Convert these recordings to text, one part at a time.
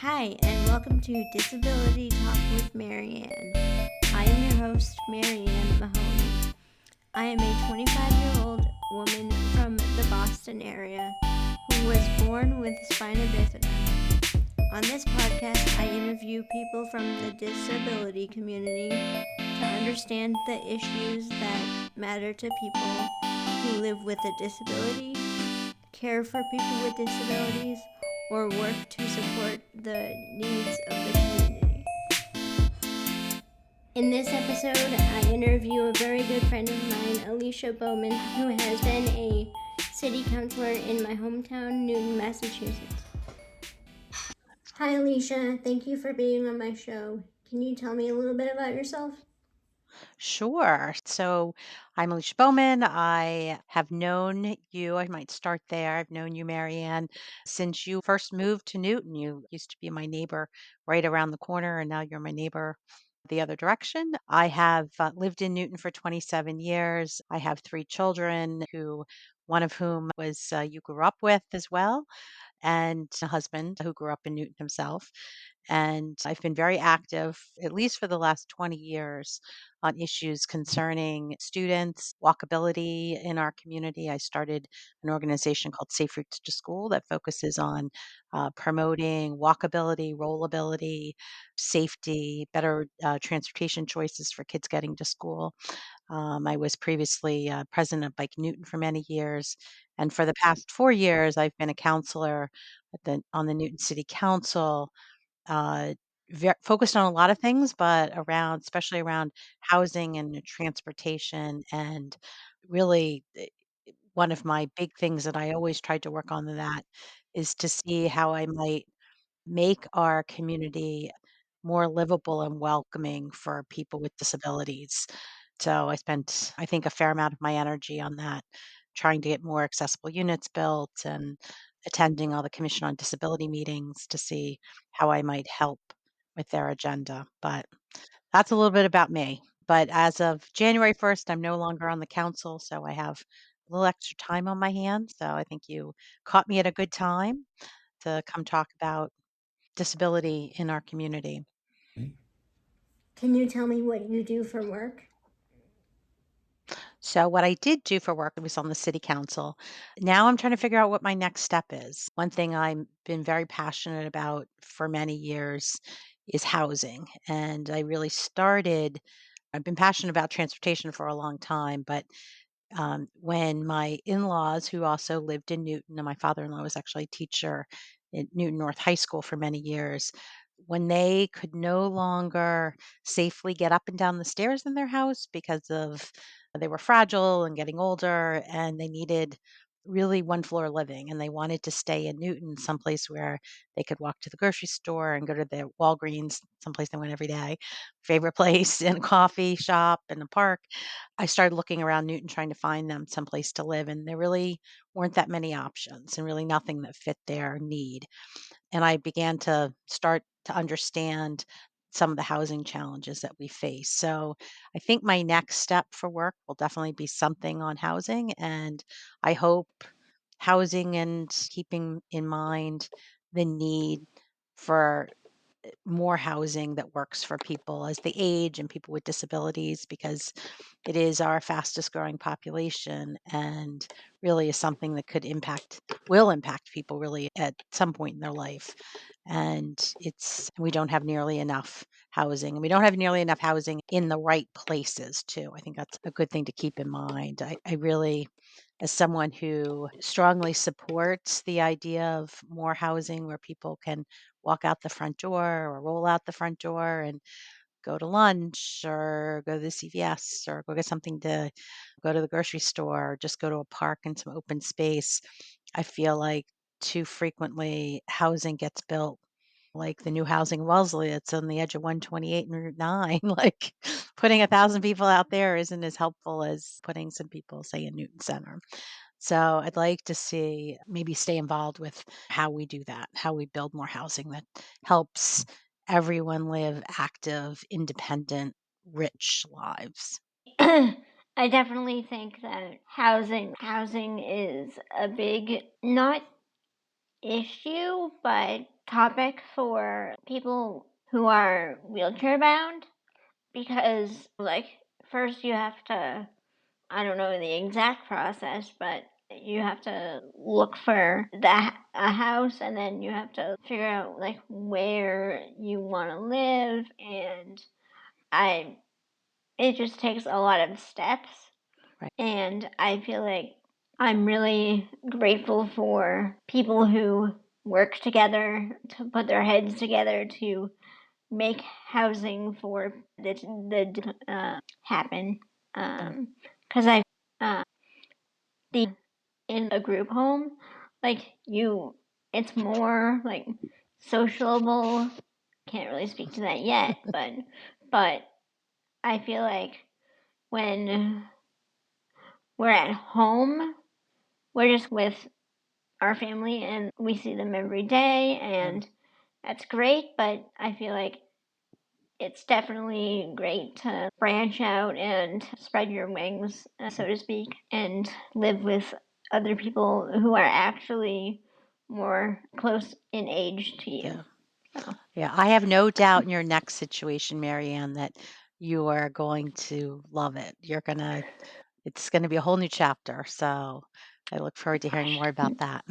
Hi, and welcome to Disability Talk with Marianne. I am your host, Marianne Mahoney. I am a 25-year-old woman from the Boston area who was born with spina bifida. On this podcast, I interview people from the disability community to understand the issues that matter to people who live with a disability, care for people with disabilities, or work to support the needs of the community. In this episode, I interview a very good friend of mine, Alicia Bowman, who has been a city councillor in my hometown, Newton, Massachusetts. Hi, Alicia. Thank you for being on my show. Can you tell me a little bit about yourself? Sure. So I'm Alicia Bowman. I have known you. I might start there. I've known you, Marianne, since you first moved to Newton. You used to be my neighbor right around the corner, and now you're my neighbor the other direction. I have lived in Newton for 27 years. I have three children, who one of whom was you grew up with as well, and a husband who grew up in Newton himself. And I've been very active, at least for the last 20 years, on issues concerning students, walkability in our community. I started an organization called Safe Routes to School that focuses on promoting walkability, rollability, safety, better transportation choices for kids getting to school. I was previously president of Bike Newton for many years. And for the past 4 years, I've been a counselor on the Newton City Council, uh, focused on a lot of things, but especially around housing and transportation. And really, one of my big things that I always tried to work on that is to see how I might make our community more livable and welcoming for people with disabilities. So I spent, I think, a fair amount of my energy on that, trying to get more accessible units built and attending all the Commission on Disability meetings to see how I might help with their agenda. But that's a little bit about me. But as of January 1st, I'm no longer on the council, so I have a little extra time on my hands. So I think you caught me at a good time to come talk about disability in our community. Can you tell me what you do for work? So what I did do for work was on the city council. Now I'm trying to figure out what my next step is. One thing I've been very passionate about for many years is housing. And I've been passionate about transportation for a long time, but when my in-laws, who also lived in Newton, and my father-in-law was actually a teacher at Newton North High School for many years, when they could no longer safely get up and down the stairs in their house because of they were fragile and getting older, and they needed really one floor living, and they wanted to stay in Newton, someplace where they could walk to the grocery store and go to the Walgreens, someplace they went every day, favorite place, and a coffee shop and a park. I started looking around Newton trying to find them someplace to live, and there really weren't that many options and really nothing that fit their need. And I began to start to understand some of the housing challenges that we face. So I think my next step for work will definitely be something on housing. And I hope housing and keeping in mind the need for more housing that works for people as they age and people with disabilities, because it is our fastest growing population and really is something that will impact people really at some point in their life. And we don't have nearly enough housing, and we don't have nearly enough housing in the right places too. I think that's a good thing to keep in mind. I really, as someone who strongly supports the idea of more housing where people can walk out the front door or roll out the front door and go to lunch or go to the CVS or go get something to go to the grocery store or just go to a park and some open space. I feel like too frequently housing gets built like the new housing in Wellesley that's on the edge of 128 and Route 9. Like putting 1,000 people out there isn't as helpful as putting some people, say, in Newton Center. So I'd like to see maybe stay involved with how we do that, how we build more housing that helps everyone live active, independent, rich lives. I definitely think that housing is a big not issue, but topic for people who are wheelchair bound because, like, first you have to, I don't know the exact process, but you have to look for a house, and then you have to figure out like where you want to live, and I it just takes a lot of steps. Right. And I feel like I'm really grateful for people who work together to put their heads together to make housing for the happen. Sure. Because I the in a group home, like it's more like sociable. Can't really speak to that yet, but I feel like when we're at home, we're just with our family and we see them every day, Yeah. and that's great. But I feel like it's definitely great to branch out and spread your wings, so to speak, and live with other people who are actually more close in age to you. Yeah. So, Yeah. I have no doubt in your next situation, Marianne, that you are going to love it. It's gonna be a whole new chapter. So I look forward to hearing more about that.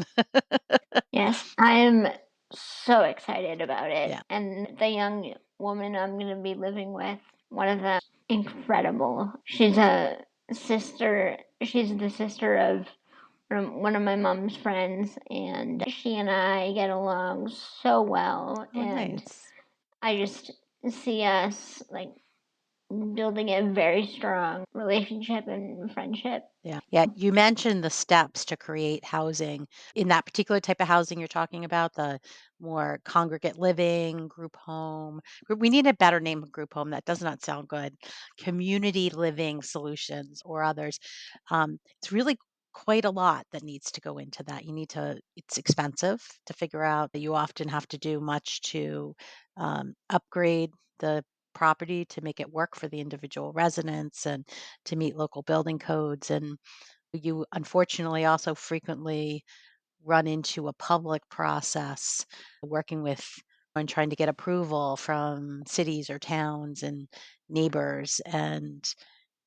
yes, I am so excited about it. Yeah. And the young woman I'm going to be living with, one of them, incredible. She's a sister. She's the sister of one of my mom's friends, and she and I get along so well. Oh, And nice. I just see us like building a very strong relationship and friendship. Yeah. Yeah. You mentioned the steps to create housing. In that particular type of housing you're talking about, the more congregate living, group home. We need a better name of group home. That does not sound good. Community living solutions or others. It's really quite a lot that needs to go into that. It's expensive to figure out that you often have to do much to upgrade the property to make it work for the individual residents and to meet local building codes. And you unfortunately also frequently run into a public process working with and trying to get approval from cities or towns and neighbors. And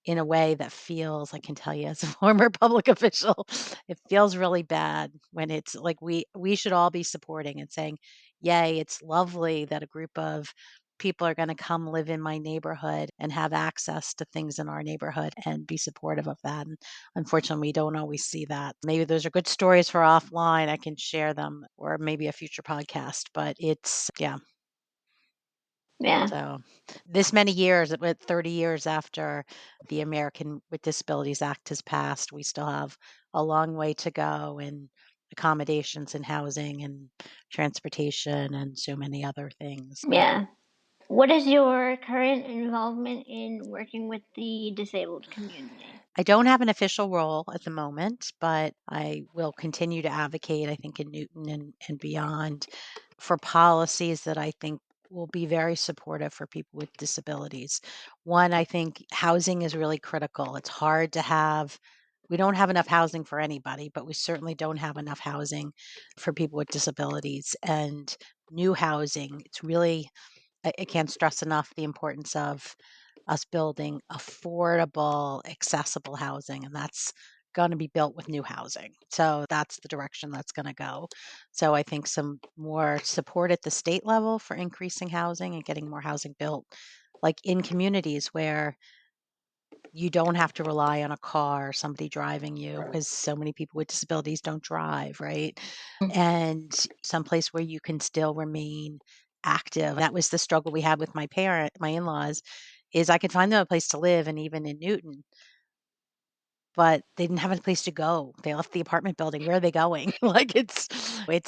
in a way that feels, I can tell you as a former public official, it feels really bad when it's like we should all be supporting and saying, "Yay, it's lovely that a group of people are going to come live in my neighborhood and have access to things in our neighborhood and be supportive of that." And unfortunately, we don't always see that. Maybe those are good stories for offline. I can share them or maybe a future podcast, but yeah. Yeah, So, this many years, with 30 years after the American with Disabilities Act has passed, we still have a long way to go in accommodations and housing and transportation and so many other things. yeah. What is your current involvement in working with the disabled community? I don't have an official role at the moment, but I will continue to advocate, I think, in Newton and beyond for policies that I think will be very supportive for people with disabilities. One, I think housing is really critical. It's hard to we don't have enough housing for anybody, but we certainly don't have enough housing for people with disabilities. And new housing, I can't stress enough the importance of us building affordable, accessible housing, and that's going to be built with new housing. So that's the direction that's going to go. So I think some more support at the state level for increasing housing and getting more housing built, like in communities where you don't have to rely on a car, somebody driving you, because so many people with disabilities don't drive, right? And someplace where you can still remain active. That was the struggle we had with my in-laws, is I could find them a place to live and even in Newton, but they didn't have a place to go. They left the apartment building. Where are they going? Like it's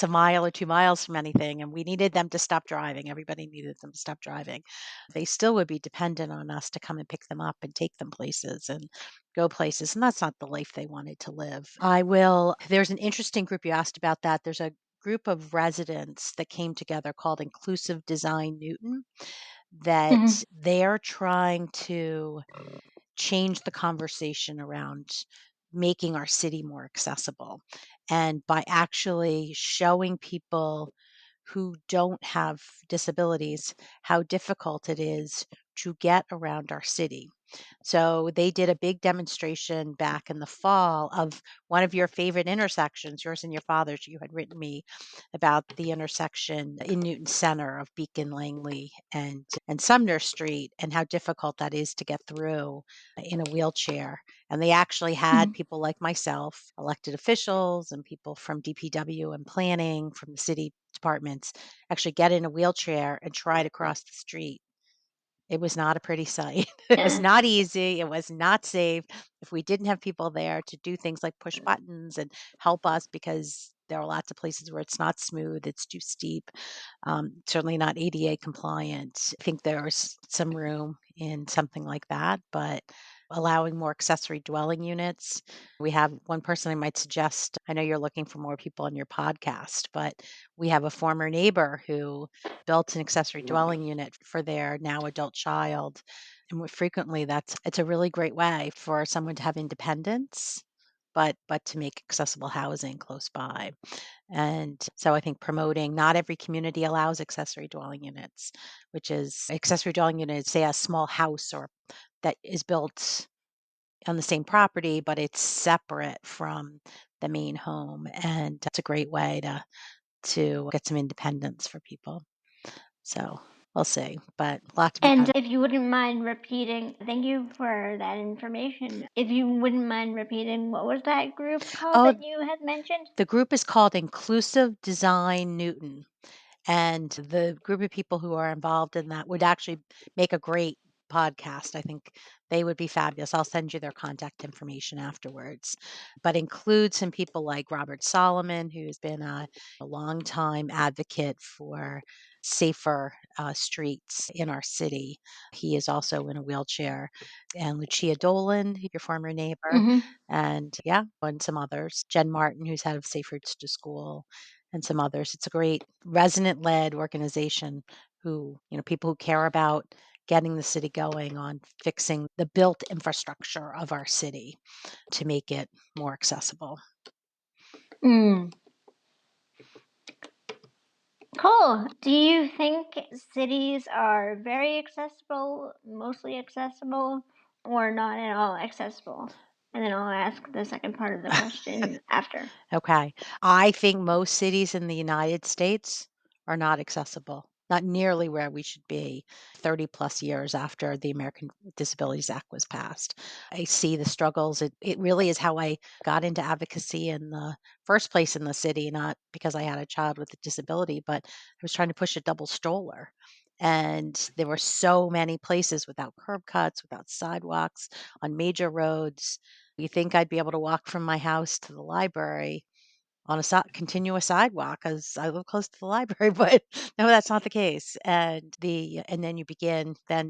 a mile or 2 miles from anything, and we needed them to stop driving. Everybody needed them to stop driving. They still would be dependent on us to come and pick them up and take them places and go places, and that's not the life they wanted to live. There's an interesting group you asked about that. There's a group of residents that came together called Inclusive Design Newton that Mhm. they're trying to change the conversation around making our city more accessible. And by actually showing people who don't have disabilities how difficult it is to get around our city. So they did a big demonstration back in the fall of one of your favorite intersections, yours and your father's. You had written me about the intersection in Newton Center of Beacon Langley and Sumner Street and how difficult that is to get through in a wheelchair. And they actually had Mhm. people like myself, elected officials and people from DPW and planning from the city departments actually get in a wheelchair and try to cross the street. It was not a pretty sight. It was Yeah. not easy, it was not safe. If we didn't have people there to do things like push buttons and help us because there are lots of places where it's not smooth, it's too steep, certainly not ADA compliant. I think there's some room in something like that, but allowing more accessory dwelling units. We have one person I might suggest. I know you're looking for more people on your podcast, but we have a former neighbor who built an accessory dwelling unit for their now adult child. And frequently it's a really great way for someone to have independence, but to make accessible housing close by. And so I think promoting not every community allows accessory dwelling units, which is accessory dwelling units, say a small house or that is built on the same property, but it's separate from the main home. And that's a great way to get some independence for people. So we'll see, but a lot to be And done. if you wouldn't mind repeating, thank you for that information. If you wouldn't mind repeating, what was that group called Oh, that you had mentioned? the group is called Inclusive Design Newton. And the group of people who are involved in that would actually make a great podcast. I think they would be fabulous. I'll send you their contact information afterwards. But include some people like Robert Solomon, who's been a long time advocate for safer streets in our city. He is also in a wheelchair. And Lucia Dolan, your former neighbor, Mhm. and yeah, and some others. Jen Martin, who's head of Safe Routes to School, and some others. It's a great resident-led organization people who care about getting the city going on fixing the built infrastructure of our city to make it more accessible. Mm. Cool. Do you think cities are very accessible, mostly accessible, or not at all accessible? And then I'll ask the second part of the question after. Okay. I think most cities in the United States are not accessible, not nearly where we should be 30 plus years after the American Disabilities Act was passed. I see the struggles. It really is how I got into advocacy in the first place in the city, not because I had a child with a disability, but I was trying to push a double stroller. And there were so many places without curb cuts, without sidewalks, on major roads. You think I'd be able to walk from my house to the library on a continuous sidewalk because I live close to the library, but no, that's not the case. And then you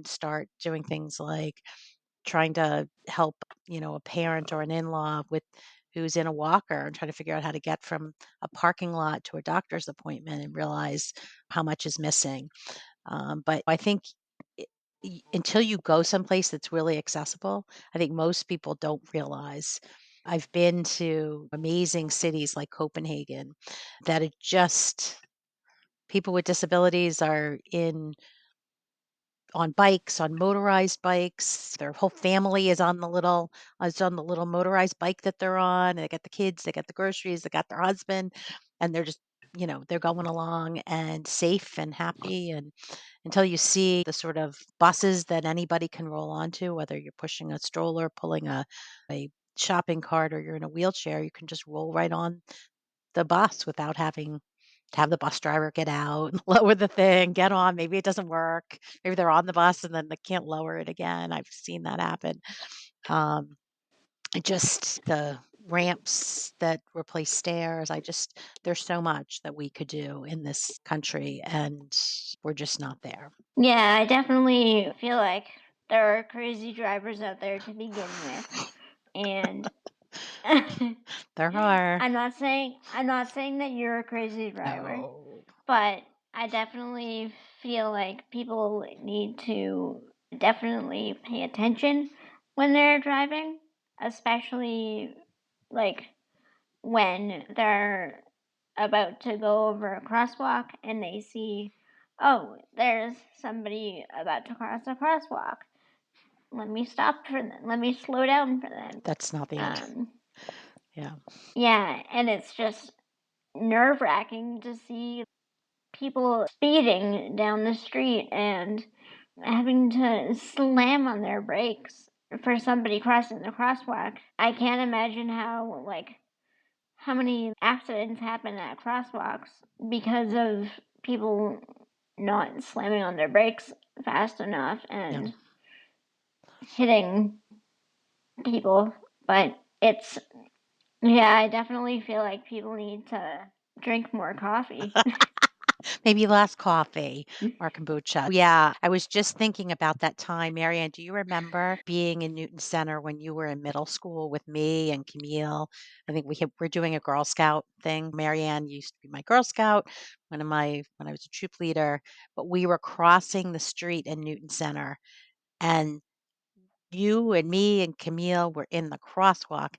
start doing things like trying to help, a parent or an in-law with who's in a walker and trying to figure out how to get from a parking lot to a doctor's appointment and realize how much is missing. But I think I until you go someplace that's really accessible, I think most people don't realize. I've been to amazing cities like Copenhagen that are just people with disabilities are in on bikes, on motorized bikes. Their whole family is on the little motorized bike that they're on. They got the kids, they got the groceries, they got their husband, and they're just, they're going along and safe and happy. And until you see the sort of buses that anybody can roll onto, whether you're pushing a stroller, pulling a shopping cart, or you're in a wheelchair, you can just roll right on the bus without having to have the bus driver get out and lower the thing, get on. Maybe it doesn't work. Maybe they're on the bus and then they can't lower it again. I've seen that happen. Um, just the ramps that replace stairs. There's so much that we could do in this country, and we're just not there. Yeah, I definitely feel like there are crazy drivers out there to begin with. And There are. I'm not saying that you're a crazy driver, No. but I definitely feel like people need to definitely pay attention when they're driving, especially like when they're about to go over a crosswalk and they see, oh, there's somebody about to cross a crosswalk. Let me stop for them. Let me slow down for them. That's not the end. Um, Yeah. yeah, and it's just nerve wracking to see people speeding down the street and having to slam on their brakes for somebody crossing the crosswalk. I can't imagine how many accidents happen at crosswalks because of people not slamming on their brakes fast enough Yeah. and hitting people. But it's, yeah, I definitely feel like people need to drink more coffee. Maybe less coffee or kombucha. Yeah, I was just thinking about that time. Marianne, do you remember being in Newton Center when you were in middle school with me and Camille? I think we're doing a Girl Scout thing. Marianne used to be my Girl Scout, when I was a troop leader, but we were crossing the street in Newton Center, and you and me and Camille were in the crosswalk,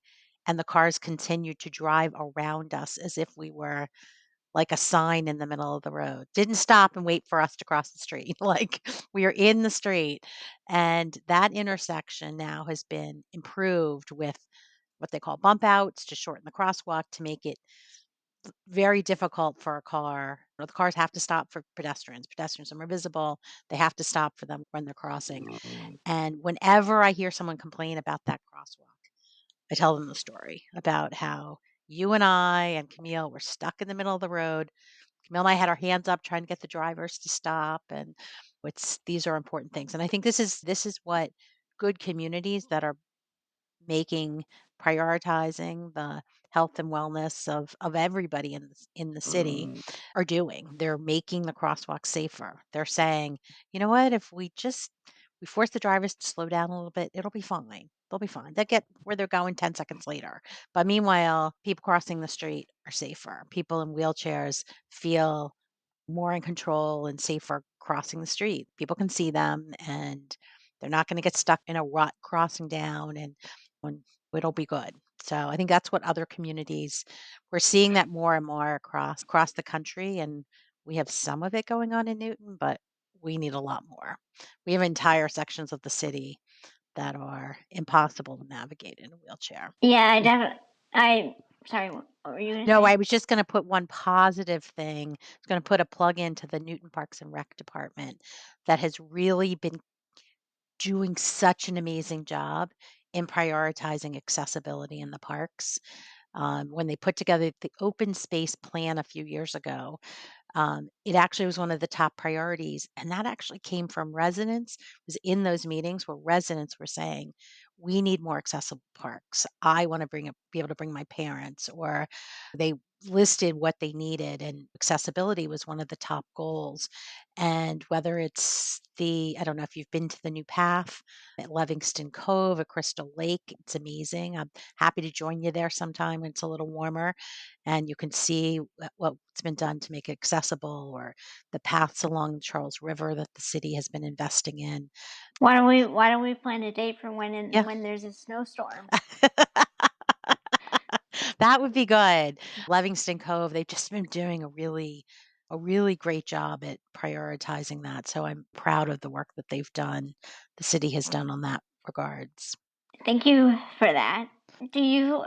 and the cars continued to drive around us as if we were like a sign in the middle of the road. Didn't stop and wait for us to cross the street. Like, we are in the street, and that intersection now has been improved with what they call bump outs to shorten the crosswalk to make it very difficult for a car. The cars have to stop for pedestrians. Pedestrians are more visible. They have to stop for them when they're crossing. And whenever I hear someone complain about that crosswalk, I tell them the story about how you and I and Camille were stuck in the middle of the road. Camille and I had our hands up trying to get the drivers to stop, and it's these are important things. And I think this is what good communities that are making prioritizing the health and wellness of everybody in the city are doing. They're making the crosswalk safer. They're saying, you know what, if we force the drivers to slow down a little bit, it'll be fine. They'll be fine. They'll get where they're going 10 seconds later. But meanwhile, people crossing the street are safer. People in wheelchairs feel more in control and safer crossing the street. People can see them and they're not going to get stuck in a rut crossing down and it'll be good. So I think that's what other communities we're seeing that more and more across the country and we have some of it going on in Newton, but we need a lot more. We have entire sections of the city that are impossible to navigate in a wheelchair. Yeah, sorry, what were you gonna No, say? I was just gonna put one positive thing. I was gonna put a plug into the Newton Parks and Rec department that has really been doing such an amazing job in prioritizing accessibility in the parks. When they put together the open space plan a few years ago, it actually was one of the top priorities, and that actually came from residents. Was in those meetings where residents were saying, "We need more accessible parks. I want to be able to bring my parents," or they listed what they needed, and accessibility was one of the top goals. And whether it's I don't know if you've been to the new path at Livingston Cove, at Crystal Lake, it's amazing. I'm happy to join you there sometime when it's a little warmer and you can see what's been done to make it accessible or the paths along the Charles River that the city has been investing in. Why don't we plan a date for Yeah. when there's a snowstorm? That would be good. Livingston Cove, they've just been doing a really great job at prioritizing that. So I'm proud of the work that they've done. The city has done on that regards. Thank you for that. Do you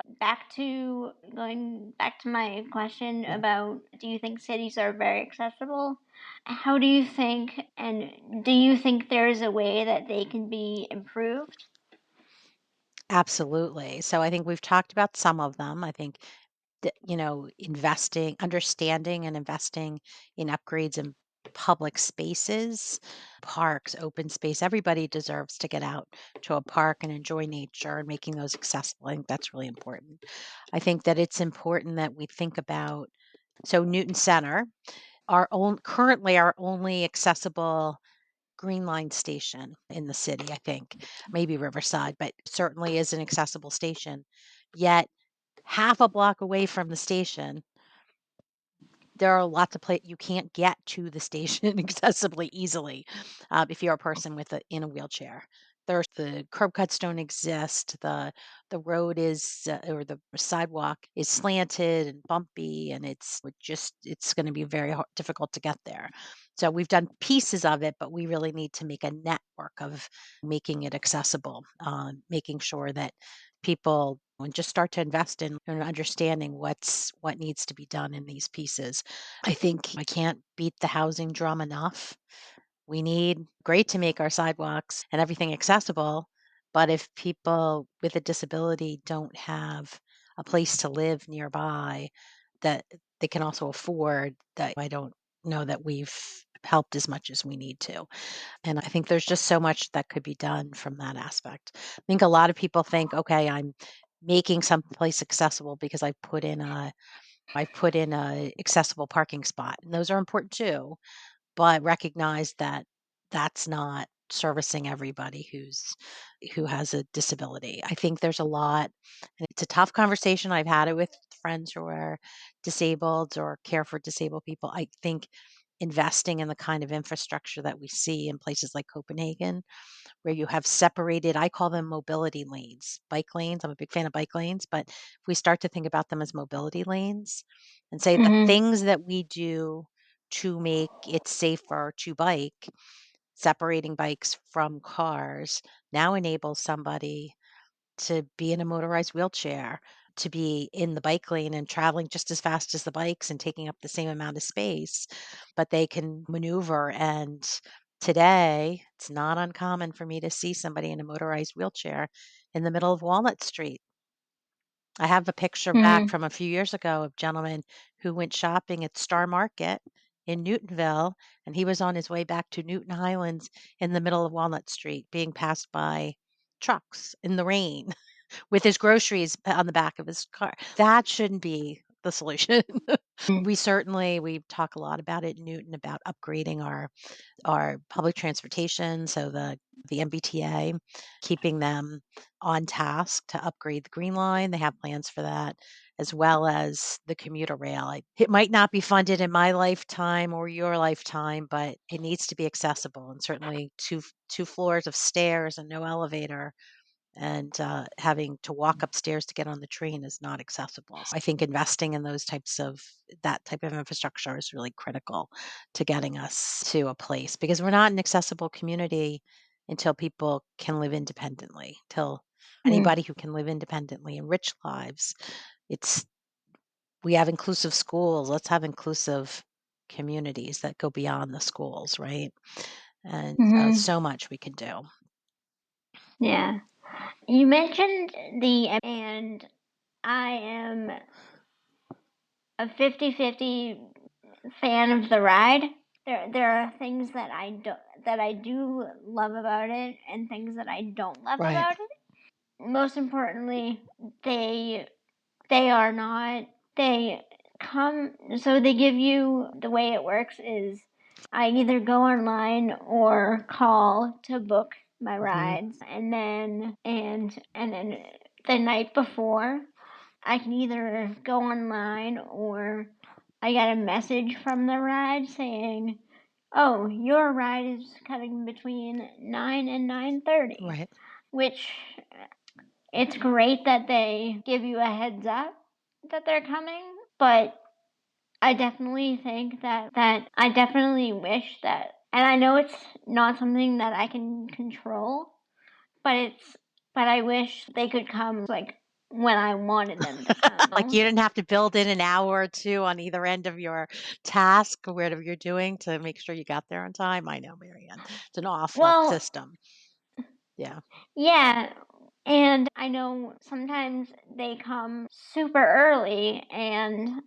Going back to my question Yeah. about, do you think cities are very accessible? How do you think, and do you think there's a way that they can be improved? Absolutely. So I think we've talked about some of them. I think investing, understanding and investing in upgrades in public spaces, parks, open space. Everybody deserves to get out to a park and enjoy nature and making those accessible. I think that's really important. I think that it's important that we think about Newton Center, our only accessible Green Line station in the city, I think, maybe Riverside, but certainly is an accessible station. Yet half a block away from the station, there are lots of you can't get to the station accessibly easily, if you're a person in a wheelchair. The curb cuts don't exist. The road is or the sidewalk is slanted and bumpy, and it's going to be very difficult to get there. So we've done pieces of it, but we really need to make a network of making it accessible, making sure that people and just start to invest in understanding what needs to be done in these pieces. I think I can't beat the housing drum enough. We need great to make our sidewalks and everything accessible, but if people with a disability don't have a place to live nearby that they can also afford, that I don't know that we've helped as much as we need to. And I think there's just so much that could be done from that aspect. I think a lot of people think, okay, I'm making some place accessible because I put in a accessible parking spot. And those are important too, but recognize that that's not servicing everybody who has a disability. I think there's a lot, and it's a tough conversation. I've had it with friends who are disabled or care for disabled people. I think investing in the kind of infrastructure that we see in places like Copenhagen, where you have separated, I call them mobility lanes, bike lanes. I'm a big fan of bike lanes, but if we start to think about them as mobility lanes and say the Mhm. things that we do to make it safer to bike, separating bikes from cars now enables somebody to be in a motorized wheelchair, to be in the bike lane and traveling just as fast as the bikes and taking up the same amount of space, but they can maneuver. And today, it's not uncommon for me to see somebody in a motorized wheelchair in the middle of Walnut Street. I have a picture back Mhm. from a few years ago of a gentleman who went shopping at Star Market in Newtonville, and he was on his way back to Newton Highlands in the middle of Walnut Street, being passed by trucks in the rain with his groceries on the back of his car. That shouldn't be the solution. Mm. We talk a lot about it in Newton about upgrading our public transportation, so the MBTA, keeping them on task to upgrade the Green Line. They have plans for that, as well as the commuter rail. It might not be funded in my lifetime or your lifetime, but it needs to be accessible. And certainly, two floors of stairs and no elevator and having to walk upstairs to get on the train is not accessible. So I think investing in that type of infrastructure is really critical to getting us to a place, because we're not an accessible community until people can live independently, till Mm. anybody who can live independently and rich lives. It's We have inclusive schools. Let's have inclusive communities that go beyond the schools, right? And Mhm. so much we can do. Yeah. You mentioned and I am a 50-50 fan of the ride. There are things that I do love about it and things that I don't love Right. about it. Most importantly, they they are not they come so they give you the way it works is I either go online or call to book my Hmm. rides and then the night before I can either go online or I get a message from the ride saying, "Oh, your ride is coming between 9 and 9:30," Right. which it's great that they give you a heads up that they're coming, but I definitely think that I definitely wish that, and I know it's not something that I can control, but I wish they could come like when I wanted them to Like, come. you didn't have to build in an hour or 2 on either end of your task or whatever you're doing to make sure you got there on time. I know, Marianne. It's an awful Well, system. Yeah. yeah, and I know sometimes they come super early and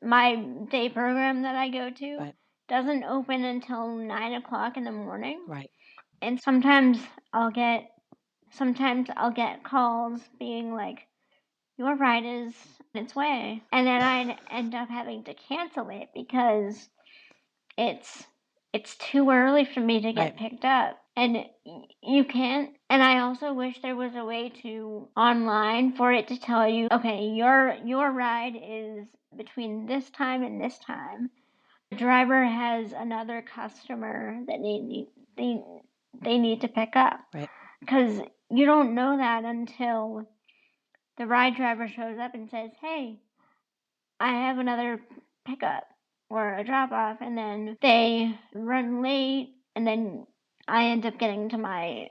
my day program that I go to Right. doesn't open until 9 o'clock in the morning. Right. And sometimes I'll get calls being like, "Your ride is on its way." And then I'd end up having to cancel it because it's it's too early for me to Right. get picked up. And you can't, and I also wish there was a way to online for it to tell you, "Okay, your ride is between this time and this time. The driver has another customer that they need to pick up." Right. because you don't know that until the ride driver shows up and says, "Hey, I have another pickup or a drop off," and then they run late, and then I end up getting to my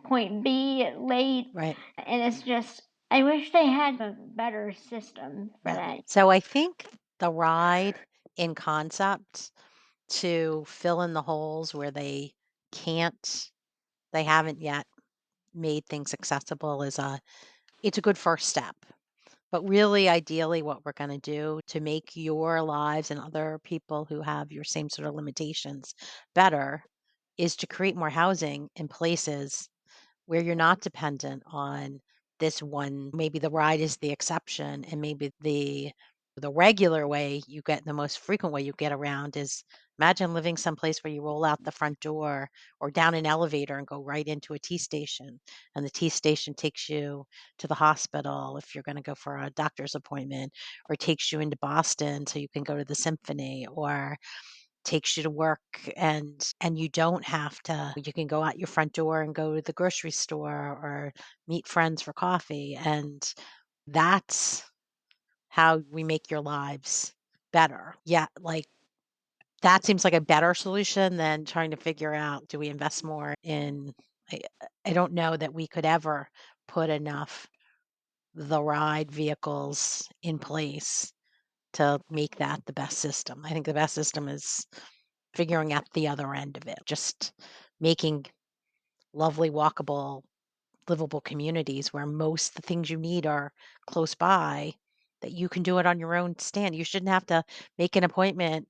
point B late, Right. and it's just I wish they had a better system for Yeah. that. So I think the ride in concept to fill in the holes where can't they haven't yet made things accessible it's a good first step. But really, ideally, what we're going to do to make your lives and other people who have your same sort of limitations better is to create more housing in places where you're not dependent on this one. Maybe the ride is the exception, and maybe the regular way you get the most frequent way you get around is imagine living someplace where you roll out the front door or down an elevator and go right into a T station, and the T station takes you to the hospital if you're going to go for a doctor's appointment, or takes you into Boston so you can go to the symphony, or takes you to work, and you don't have to you can go out your front door and go to the grocery store or meet friends for coffee, and that's how we make your lives better. Yeah, like, that seems like a better solution than trying to figure out, do we invest more in I I don't know that we could ever put enough the ride vehicles in place to make that the best system. I think the best system is figuring out the other end of it, just making lovely, walkable, livable communities where most the things you need are close by, that you can do it on your own stand. You shouldn't have to make an appointment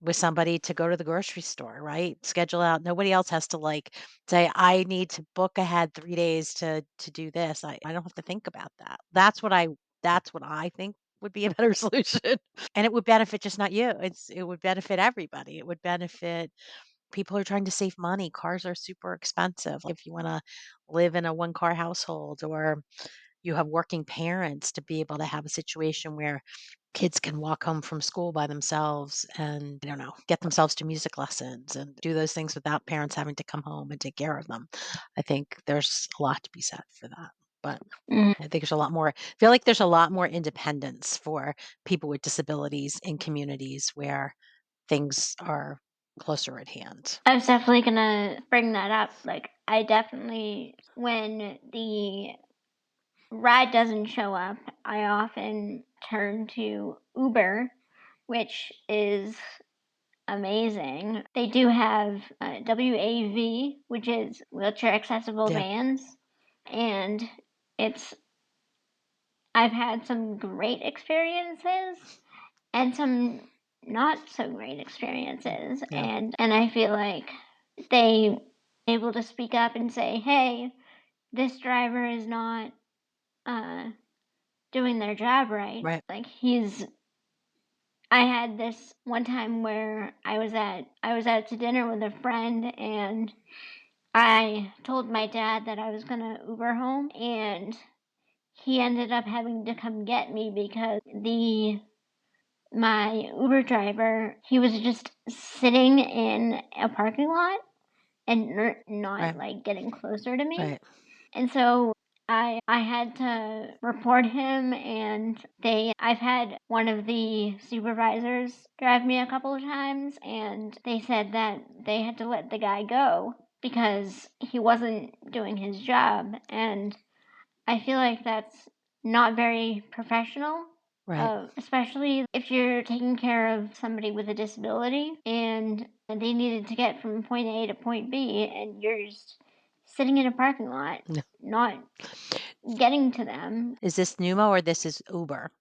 with somebody to go to the grocery store, right? Schedule out. Nobody else has to like say, I need to book ahead 3 days to do this. I don't have to think about that. That's what I think would be a better solution. And it would benefit just not you. It would benefit everybody. It would benefit people who are trying to save money. Cars are super expensive. If you want to live in a one car household, or you have working parents, to be able to have a situation where kids can walk home from school by themselves and, I don't know, get themselves to music lessons and do those things without parents having to come home and take care of them. I think there's a lot to be said for that. But Mm. I think there's a lot more, I feel like there's a lot more independence for people with disabilities in communities where things are closer at hand. I was definitely gonna bring that up. Like, I definitely, when the ride doesn't show up, I often turn to Uber, which is amazing. They do have WAV, which is wheelchair accessible Yeah, vans, and it's I've had some great experiences and some not so great experiences, yeah, and I feel like they able to speak up and say, "Hey, this driver is not uh, doing their job right." right, Like, he's I had this one time where I was out to dinner with a friend, and I told my dad that I was gonna Uber home, and he ended up having to come get me because the my Uber driver, he was just sitting in a parking lot and not right, like getting closer to me. right, And so I had to report him, and I've had one of the supervisors drive me a couple of times, and they said that they had to let the guy go because he wasn't doing his job, and I feel like that's not very professional, right. especially if you're taking care of somebody with a disability and they needed to get from point A to point B, and you're just sitting in a parking lot, No. not getting to them. Is this Numo or this is Uber?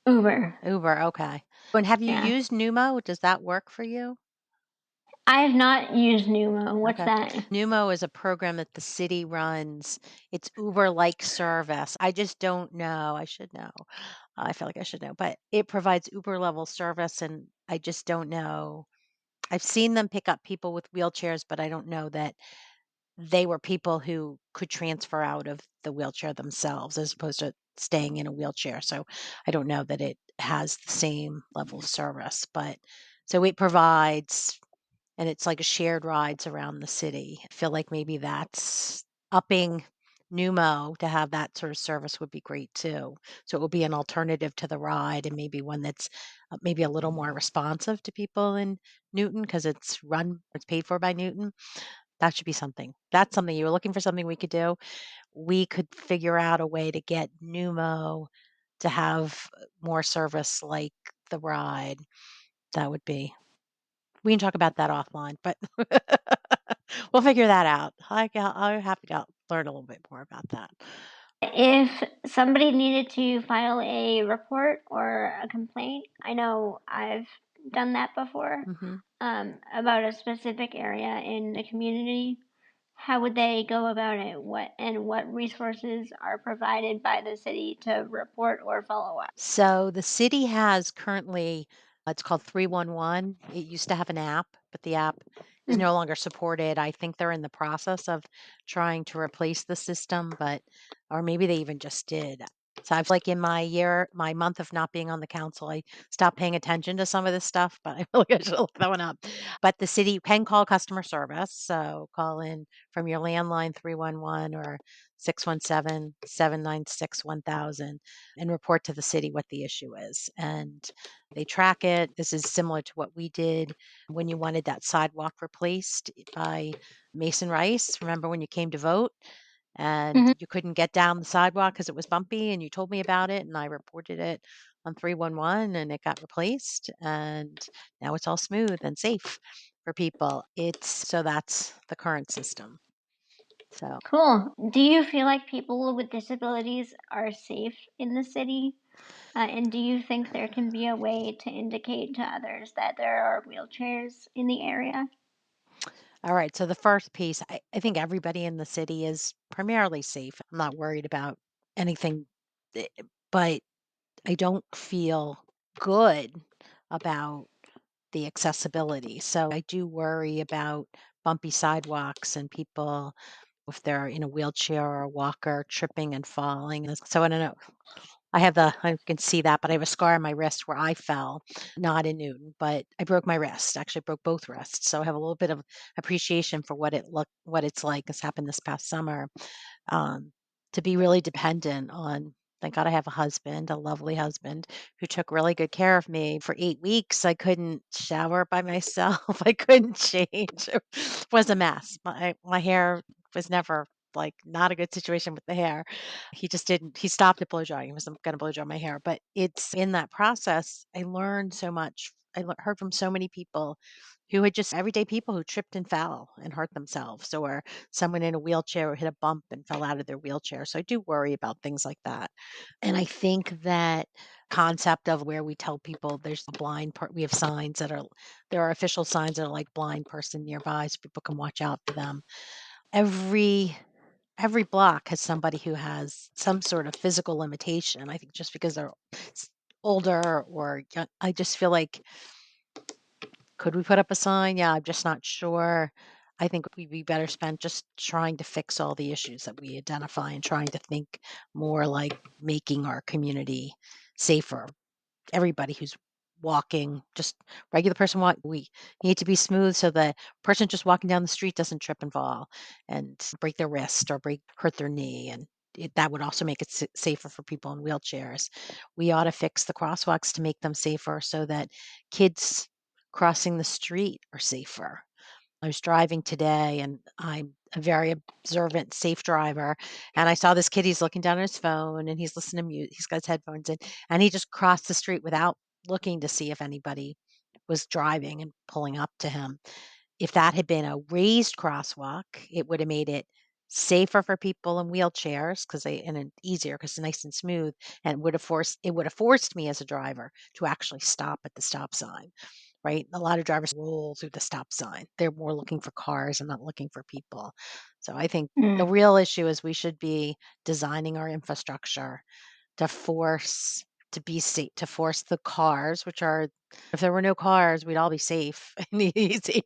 Uber. Uber, okay. And have you Yeah. used Numo? Does that work for you? I have not used Numo. What's Okay. that? Numo is a program that the city runs. It's Uber-like service. I just don't know. I should know. I feel like I should know, but it provides Uber level service, and I just don't know. I've seen them pick up people with wheelchairs, but I don't know that they were people who could transfer out of the wheelchair themselves as opposed to staying in a wheelchair. So I don't know that it has the same level of service, but so it provides and it's like shared rides around the city. I feel like maybe that's upping Numo to have that sort of service would be great too. So it will be an alternative to the ride and maybe one that's maybe a little more responsive to people in Newton because it's paid for by Newton. That should be something. That's something you were looking for something we could do. We could figure out a way to get Numo to have more service like the ride. That would be we can talk about that offline, but we'll figure that out. I'll have to learn a little bit more about that. If somebody needed to file a report or a complaint, I know I've done that before, Mhm. about a specific area in the community. How would they go about it? What resources are provided by the city to report or follow up? So the city has currently, it's called 311. It used to have an app, but the app is Hmm. no longer supported. I think they're in the process of trying to replace the system, or maybe they even just did. So I've like in my month of not being on the council, I stopped paying attention to some of this stuff, but I really should look that one up. But the city can call customer service. So call in from your landline 311 or 617-796-1000 and report to the city what the issue is. And they track it. This is similar to what we did when you wanted that sidewalk replaced by Mason Rice. Remember when you came to vote and Hmm. you couldn't get down the sidewalk because it was bumpy and you told me about it and I reported it on 311 and it got replaced and now it's all smooth and safe for people. It's so that's the current system. So Cool. Do you feel like people with disabilities are safe in the city? And do you think there can be a way to indicate to others that there are wheelchairs in the area? all right. So the first piece, I think everybody in the city is primarily safe. I'm not worried about anything, eh, but I don't feel good about the accessibility. So I do worry about bumpy sidewalks and people if they're in a wheelchair or a walker tripping and falling. So I don't know. I can see that, but I have a scar on my wrist where I fell, not in Newton, but I broke my wrist. Actually broke both wrists. So I have a little bit of appreciation for what it's like. This happened this past summer. Um, to be really dependent on thank God I have a husband, a lovely husband who took really good care of me for 8 weeks. I couldn't shower by myself. I couldn't change. It was a mess. My hair was never like not a good situation with the hair. He just didn't he stopped at blow drying. He wasn't going to blow dry my hair, but it's in that process I learned so much. Heard from so many people who had just everyday people who tripped and fell and hurt themselves or someone in a wheelchair who hit a bump and fell out of their wheelchair. So I do worry about things like that. And I think that concept of where we tell people there's a blind we have signs that are there are official signs that are like blind person nearby so people can watch out for them. Every every block has somebody who has some sort of physical limitation. I think just because they're older or young, I just feel like could we put up a sign? Yeah, I'm just not sure. I think we'd be better spent just trying to fix all the issues that we identify and trying to think more like making our community safer. Everybody who's walking, just regular person we need to be smooth so the person just walking down the street doesn't trip and fall and break their wrist or hurt their knee and that would also make it safer for people in wheelchairs. We ought to fix the crosswalks to make them safer so that kids crossing the street are safer. I was driving today and I'm a very observant, safe driver. And I saw this kid, he's looking down at his phone and he's listening to music. He's got his headphones in and he just crossed the street without looking to see if anybody was driving and pulling up to him. If that had been a raised crosswalk, it would have made it safer for people in wheelchairs and easier because it's nice and smooth and it would have forced me as a driver to actually stop at the stop sign, right? A lot of drivers roll through the stop sign. They're more looking for cars and not looking for people. So I think the Mm. real issue is we should be designing our infrastructure to force to be safe, to force the cars, which are if there were no cars, we'd all be safe and easy.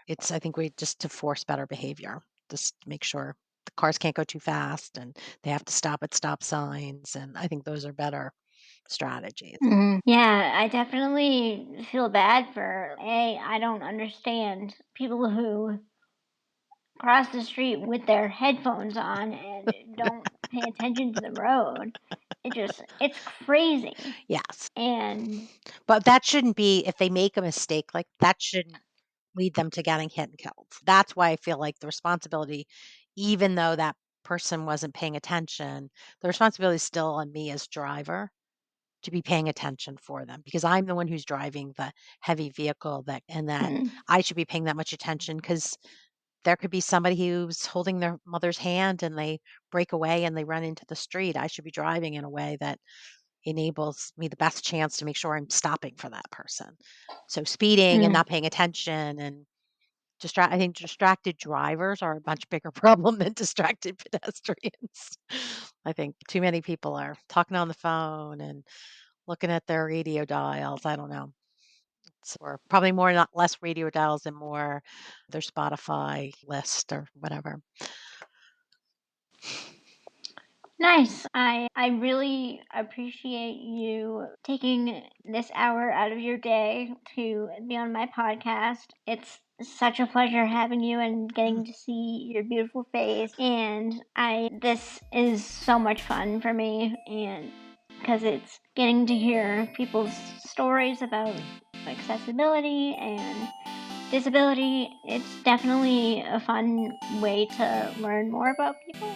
It's I think we just to force better behavior, just to make sure the cars can't go too fast and they have to stop at stop signs. And I think those are better strategies. Yeah, I definitely feel bad for I don't understand people who cross the street with their headphones on and don't pay attention to the road. It's crazy. Yes. And But that shouldn't be, if they make a mistake, like that shouldn't lead them to getting hit and killed. That's why I feel like the responsibility, even though that person wasn't paying attention, the responsibility is still on me as driver to be paying attention for them, because I'm the one who's driving the heavy vehicle, that I should be paying that much attention, because there could be somebody who's holding their mother's hand and they break away and they run into the street. I should be driving in a way that enables me the best chance to make sure I'm stopping for that person. So speeding and not paying attention and I think distracted drivers are a much bigger problem than distracted pedestrians. I think too many people are talking on the phone and looking at their radio dials. I don't know. Or probably more, not less radio dials and more their Spotify list or whatever. nice. I really appreciate you taking this hour out of your day to be on my podcast. It's such a pleasure having you and getting to see your beautiful face. And this is so much fun for me, and because it's getting to hear people's stories about accessibility and disability. It's definitely a fun way to learn more about people.